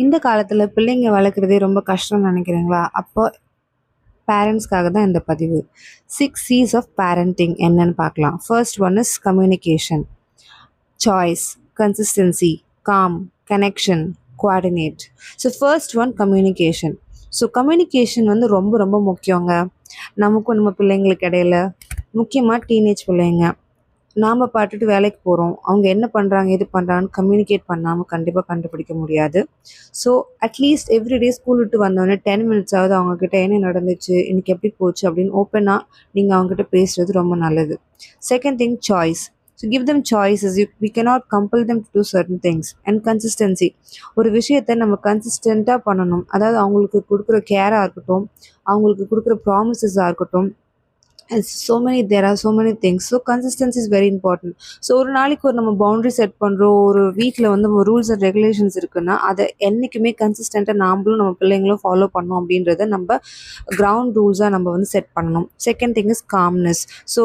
இந்த காலத்தில் பிள்ளைங்க வளர்க்குறதே ரொம்ப கஷ்டம்னு நினைக்கிறீங்களா? அப்போ பேரண்ட்ஸ்க்காக தான் இந்த பதிவு. 6 C's ஆஃப் பேரண்டிங் என்னன்னு பார்க்கலாம். First one is communication, choice, consistency, com, connection, coordinate. So first one communication. So communication வந்து ரொம்ப ரொம்ப முக்கியங்க. நமக்கும் நம்ம பிள்ளைங்களுக்கு இடையில, முக்கியமாக டீனேஜ் பிள்ளைங்க, நாம் பாட்டுட்டு வேலைக்கு போகிறோம், அவங்க என்ன பண்ணுறாங்க எது பண்ணுறாங்கன்னு கம்யூனிகேட் பண்ணாமல் கண்டிப்பாக கண்டுபிடிக்க முடியாது. ஸோ அட்லீஸ்ட் எவ்ரிடே ஸ்கூல் விட்டு வந்தோடனே 10 மினிட்ஸாவது அவங்கக்கிட்ட என்ன நடந்துச்சு, இன்றைக்கி எப்படி போச்சு அப்படின்னு ஓப்பனாக நீங்கள் அவங்ககிட்ட பேசுகிறது ரொம்ப நல்லது. Second thing, choice. So give them choices. We cannot compel them to do certain things. And consistency. ஒரு விஷயத்தை நம்ம கன்சிஸ்டண்ட்டாக பண்ணணும். அதாவது அவங்களுக்கு கொடுக்குற கேராக இருக்கட்டும், அவங்களுக்கு கொடுக்குற ப்ராமிசஸாக இருக்கட்டும், there are so many things. So consistency is very important. So ஒரு நாளைக்கு ஒரு நம்ம பவுண்டரி செட் பண்ணுறோம், ஒரு வீட்டில் வந்து நம்ம ரூல்ஸ் அண்ட் ரெகுலேஷன்ஸ் இருக்குன்னா அதை என்றைக்குமே கன்சிஸ்டண்ட்டாக நாமளும் நம்ம பிள்ளைங்களும் ஃபாலோ பண்ணோம் அப்படின்றத நம்ம கிரவுண்ட் ரூல்ஸாக நம்ம வந்து செட் பண்ணணும். Second thing is calmness. So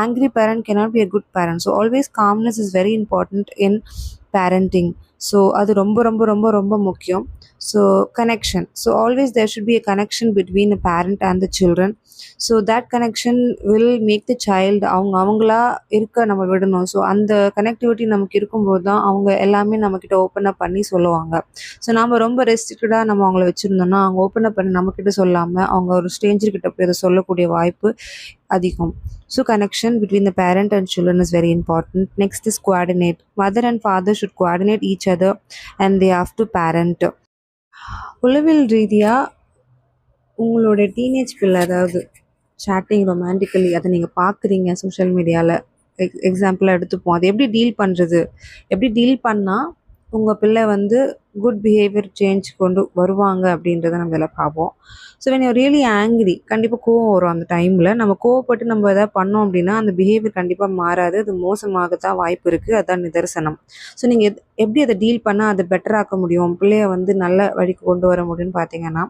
angry parent cannot be a good parent. So always calmness is very important in parenting. So அது ரொம்ப ரொம்ப ரொம்ப ரொம்ப முக்கியம். So connection. So always there should be a connection between the parent and the children. So that connection will make the child அவங்களா இருக்க நம்ம விடணும். ஸோ அந்த கனெக்டிவிட்டி நமக்கு இருக்கும்போது தான் அவங்க எல்லாமே நம்மக்கிட்ட ஓப்பன் அப் பண்ணி சொல்லுவாங்க. ஸோ நம்ம ரொம்ப ரெஸ்ட்ரிக்டடாக நம்ம அவங்கள வச்சுருந்தோம்னா அவங்க ஓப்பன் அப் பண்ணி நம்மக்கிட்ட சொல்லாமல் அவங்க ஒரு ஸ்ட்ரேஞ்சர்கிட்ட போய் அதை சொல்லக்கூடிய வாய்ப்பு அதிகம். So connection between the parent and children is very important. Next is coordinate. Mother and father should coordinate each other and they have to parent. உளவியல் ரீதியாக உங்களோட டீனேஜ் பிள்ளை, அதாவது சேட்டிங் ரொமான்டிக்கலி, அதை நீங்கள் பார்க்குறீங்க சோஷியல் மீடியாவில், எக்ஸாம்பிளாக எடுத்துப்போம். அதை எப்படி டீல் பண்ணுறது, எப்படி டீல் பண்ணால் உங்கள் பிள்ளை வந்து குட் பிஹேவியர் சேஞ்ச் கொண்டு வருவாங்க அப்படின்றத நம்ம இதில் பார்ப்போம். So when you're really angry, கண்டிப்பாக கோவம் வரும். அந்த டைமில் நம்ம கோவப்பட்டு நம்ம எதாவது பண்ணோம் அப்படின்னா அந்த பிஹேவியர் கண்டிப்பாக மாறாது, அது மோசமாக தான் வாய்ப்பு இருக்குது. அதுதான் நிதர்சனம். ஸோ நீங்கள் எப்படி அதை டீல் பண்ணால் அதை பெட்டராக்க முடியும், பிள்ளைய வந்து நல்ல வழிக்கு கொண்டு வர முடியும்னு பார்த்தீங்கன்னா,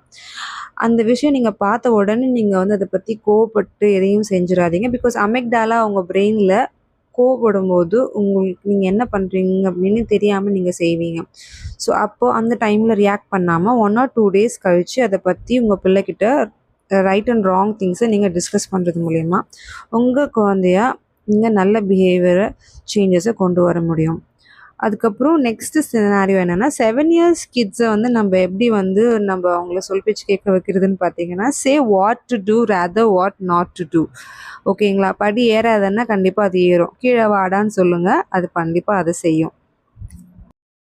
அந்த விஷயம் நீங்கள் பார்த்த உடனே நீங்கள் வந்து அதை பற்றி கோவப்பட்டு எதையும் செஞ்சிடாதீங்க. பிகாஸ் அமெக்டாலா அவங்க பிரெயினில் கோவப்படும் போது உங்களுக்கு நீங்கள் என்ன பண்ணுறீங்க அப்படின்னு தெரியாமல் நீங்கள் செய்வீங்க. ஸோ அப்போது அந்த டைமில் ரியாக்ட் பண்ணாமல் 1 or 2 days கழித்து அதை பற்றி உங்கள் பிள்ளைக்கிட்ட ரைட் அண்ட் ராங் திங்ஸை நீங்கள் டிஸ்கஸ் பண்ணுறது மூலயமா உங்கள் குழந்தையா நீங்கள் நல்ல பிஹேவியரை சேஞ்சஸை கொண்டு வர முடியும். அதுக்கப்புறம் நெக்ஸ்ட்டு சினாரியோ என்னென்னா, 7 years கிட்ஸை வந்து நம்ம எப்படி வந்து நம்ம அவங்கள சொல் பேச்சு கேட்க வைக்கிறதுன்னு பார்த்தீங்கன்னா, say what to do rather what not to do. ஓகேங்களா? படி ஏறாதன்னா கண்டிப்பாக அது ஏறும். கீழே வாடான்னு சொல்லுங்கள், அது கண்டிப்பாக அதை செய்யும்.